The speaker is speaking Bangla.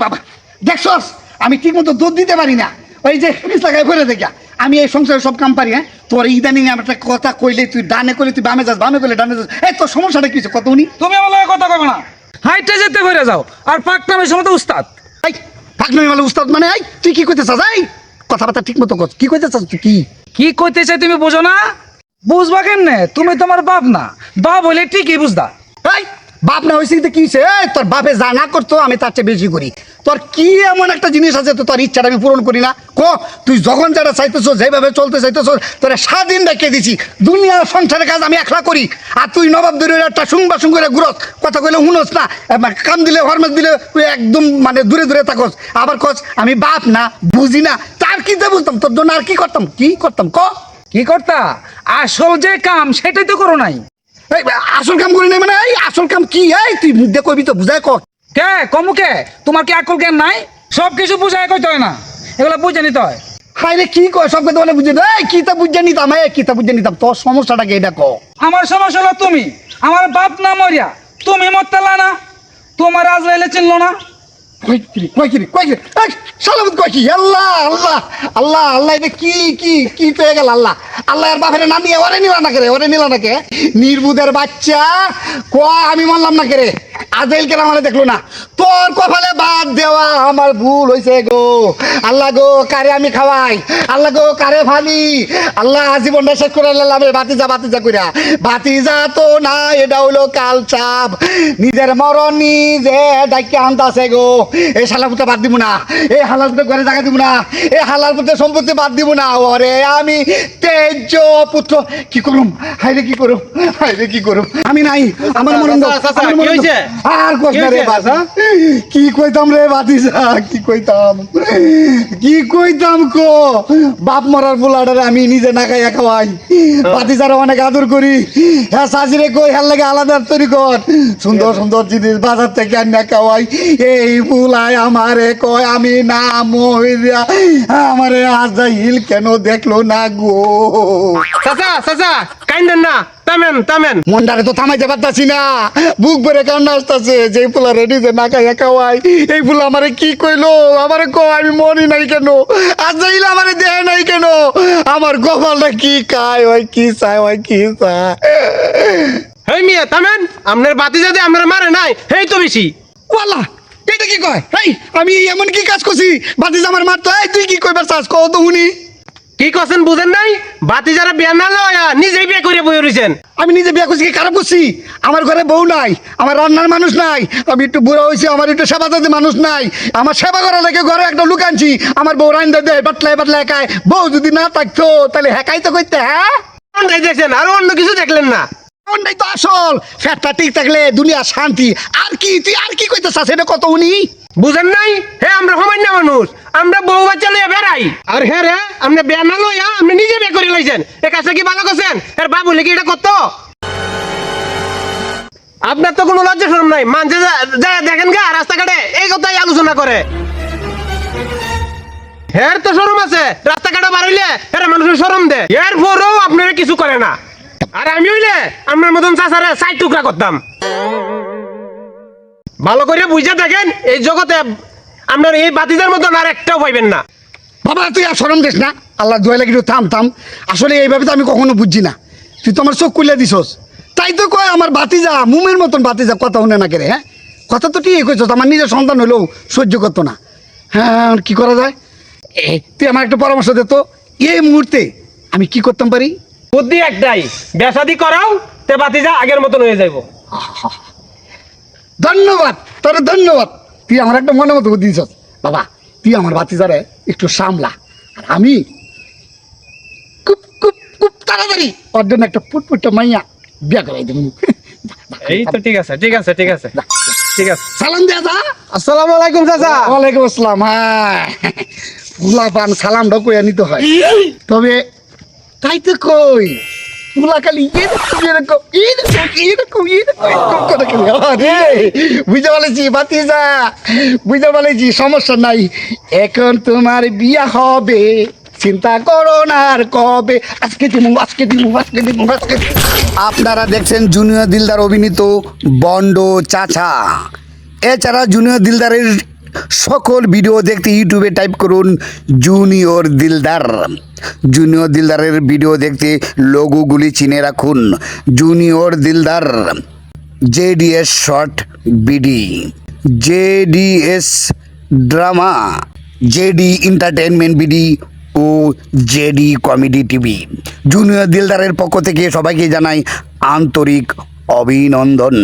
বাবা দেখছস আমি ঠিক মতো দুধ দিতে পারি না, ওই যে লাগাই ভরে দেখা আমি এই সংসারের সব কাম পারি। হ্যাঁ তোর ইদানিং আমার একটা কথা কইলে তুই ডানে কইলে তুই বামে যাস, বামে কইলে ডানে যাস। এই তোর সমস্যাটা কি কত উনি? তুমি আমার কথা কবে না, হাইটে যেতে ভরে যাও আর পাকনামের সময় তো উস্তাদ। এই পাকনামি মানে উস্তাদ মানে? এই তুই কি কইতে চাস? এই কথাবার্তা ঠিক মতো কর, কি কইতে চাস তুই? কি কইতে চাই তুমি বুঝো না? বুঝবা কেমনে? তুমি তোমার বাপ না, বাপ হইলে ঠিকই বুঝদা। এই বাপ না হয়েছে কি হয়েছে? তোর বাপে যা না করতো আমি তার চেয়ে বেশি করি। তোর কি এমন একটা জিনিস আছে তো তোর ইচ্ছাটা আমি পূরণ করি না? তুই যখন যেটা চাইতেছ, যেভাবে চলতে চাইতেছ, তোরা স্বাধীন রেখে দিছি। দুনিয়ার সংসারের কাজ আমি একলা করি, আর তুই নবাব দূরে একটা সুংবা সুঙ্গরে ঘুরস, কথা কইলে শুনোস না, কাম দিলে হরমেস দিলে তুই একদম মানে দূরে দূরে থাকস। আবার কস আমি বাপ না, বুঝি না। তার কি বুঝতাম তোর জন্য? আর কি করতাম কি করতা? আসল যে কাম সেটাই তো করো নাই। এই আসল কাম করি নাই মানে? এই আসল কাম কি? এই তুই মুখ দিয়ে কবি তো বুঝাই ক। কে কমুকে? তোমার কি আকল জ্ঞান নাই? সব কিছু বুঝাই কইতে হয় না, এগুলো বুঝে নিতে হয়। হাইরে কি কয় সব কথা বলে বুঝে? এই কিতা বুঝে নিতাম, কিতা বুঝে নিতাম। তোর সমস্যাটা কি এটা ক? আমার সমস্যা হলো তুমি আমার বাপ না মরিয়া তুমি মরতালা না, তোমার আজরাইলে চিনলো না। নির্বুদের বাচ্চা আমি মানলাম না কেরে, আজরাইল কেন আমার দেখলো না? তোর কপালে বাদ দেওয়া আমার ভুল হয়েছে গো। আল্লাহ গো কারে আমি খাওয়াই, আল্লাহ গো কারে ফালি, আল্লাহ জীবনটা শেষ করে নিলাম বাতিজা কইরা। বাতিজা তো না, এটা হইলো কাল চাপ। নিজের মরণ নিজে ডাইকে আনতাছে গো। এই শালার পুত্র বাদ দিব না, এই হালার পুত্র ঘরে জায়গা দিব না, এই হালার পুত্র সম্পত্তি বাদ দিব না। ওরে আমি তেজ পুত্র কি করুম? হাইরে কি করুম? আমি নাই, আমার মরণ দাও। আর কষ্ট রে বাসা, কি কইতাম রে বাতিজা, কি কইতাম কো? বাপ মরার পোলাটারে আমি নিজে না খাইয়া খাওয়াই, বাতিজারে অনেক আদর করি। হ্যাঁ সাজিরে কই হ্যাঁ লাগে আলাদা তৈরি কর, সুন্দর সুন্দর জিনিস বাজার থেকে আনিয়া খাওয়াই। এই ফুলায় আমারে কয় আমি না মহিলা, আমারে আজরাইল কেন দেখলো না গো? চাচা কাইন্দেন না, থামেন। মন্ডারে তো থামাইতে পারতাছি না, বুক ভরে কান্না আসতেছে। যে ফুলা রেডি যে না খাইয়া খাওয়াই, এই ফুলা আমারে কি কইলো? আমারে কয় আমি মরি নাই কেন? আজরাইল আমারে দেয় নাই কেন? আমার কপালটা কি খায়, ওই কি চায়। হেই মিয়া থামেন, আপনার বাতি যদি আপনার মারে নাই হেই তো বেশি। ওয়ালা এটা কি কয়? এই আমি এমন কি কাজ করছি বাতিজা আমার মারতো? এই তুই কি কইবার চাস কও তো শুনি? কি করছেন বুঝেন নাই? বাতি যারা বিয়া না লয়া নিজেই বিয়ে করে বই রইছেন। আমি নিজে বিয়ে করছি কি খারাপ করছি? আমার ঘরে বউ নাই, আমার রান্নার মানুষ নাই, আমি একটু বুড়া হয়েছি, আমার একটু সেবা দিতে মানুষ নাই। আমার সেবা করা লাগে ঘরে একটা লোক আনছি, আমার বউ রান্না দেয় বাটলায় খায়। বউ যদি না থাকতো তাহলে হ্যাকাই তো করতে। হ্যাঁ কোনটাই দেখছেন আর অন্য কিছু দেখলেন না? কোনটাই তো আসল। ফ্যাটটা ঠিক থাকলে দুনিয়া শান্তি। আর কি তুই আর কি কইতে চাস এটা কত উনি? বুঝেন নাই? হে আমরা সামান্য মানুষ, আমরা বউ বাচ্চা লইয়া বেড়াই। আর হ্যাঁ রে আপনি বিয়া না লইয়া আপনি নিজে বিয়ে করে লইছেন। এ কাছে কি ভালো করছেন? এর বাবু কি এটা কত? আপনার তো কোনো লজ্জা শরম নাই। মানছে যা দেখেন গা রাস্তাঘাটে এই কথাই আলোচনা করে। হের তো শরম আছে, রাস্তাঘাটে বার হইলে এরা মানুষের শরম দেয়, এর পরেও আপনারা কিছু করে না। আর আমি হইলে আপনার মতন চাচারে 60 টুকরা করতাম। ভালো করে বুঝে দেখেন, এই জগতে আপনার এই বাতিজার মতন আর একটাও পাইবেন না। বাবা তুই আর শরম দিস না, আল্লাহ দোয়া লাগি থাম। আসলে এইভাবে তো আমি কখনো বুঝছি না, তুই তো আমার চোখ খুলে দিছস। তাই তো কয় আমার বাতিজা মুমের মতন বাতিজা, কথা শুনে না কেরে। হ্যাঁ কথা তো ঠিক কইছস, আমার নিজের সন্তান হলেও সহ্য করতো না। হ্যাঁ কি করা যায়? তুই আমার একটা পরামর্শ দে তো, এই মুহূর্তে আমি কি করতাম পারি? বুদ্ধি একটাই, বেসাদি করাও তে বাতিজা আগের মতন হয়ে যাইব। ধন্যবাদ তোর, ধন্যবাদ। তুই আমার একটা মনে মতো বুদ্ধি দিছস। বাবা তুই আমার বাতিজারে একটু সামলা, আর আমি খুব তাড়াতাড়ি ওর জন্য একটা ফুটফুটটা মাইয়া বিয়া করাই দেব। এই তো ঠিক আছে। সালাম দেয়া যা। আসসালামু আলাইকুম চাচা। ওয়ালাইকুম আসসালাম। হ্যাঁ ফুলা পান সালাম ঢকুয়া নিতে হয়, তবে তাই তো কই ফুলা খালি এরকম বুঝতে পারছি বাতিজা, বুঝতে পারছি সমস্যা নাই। এখন তোমার বিয়া হবে, চিন্তা করো না আর কবে আজকে দিমু আপনারা দেখছেন জুনিয়র দিলদার অভিনীত বন্ড চাচা। এছাড়া জুনিয়র দিলদারের সকল ভিডিও দেখতে ইউটিউবে টাইপ করুন জুনিয়র দিলদার। জুনিয়র দিলদারের ভিডিও দেখতে লোগোগুলি চিনে রাখুন junior Dildar, JDS short BD, JDS drama, JD entertainment BD ও জেডি কমেডি টিভি। জুনিয়র দিলদারের পক্ষ থেকে সবাইকে জানাই আন্তরিক অভিনন্দন।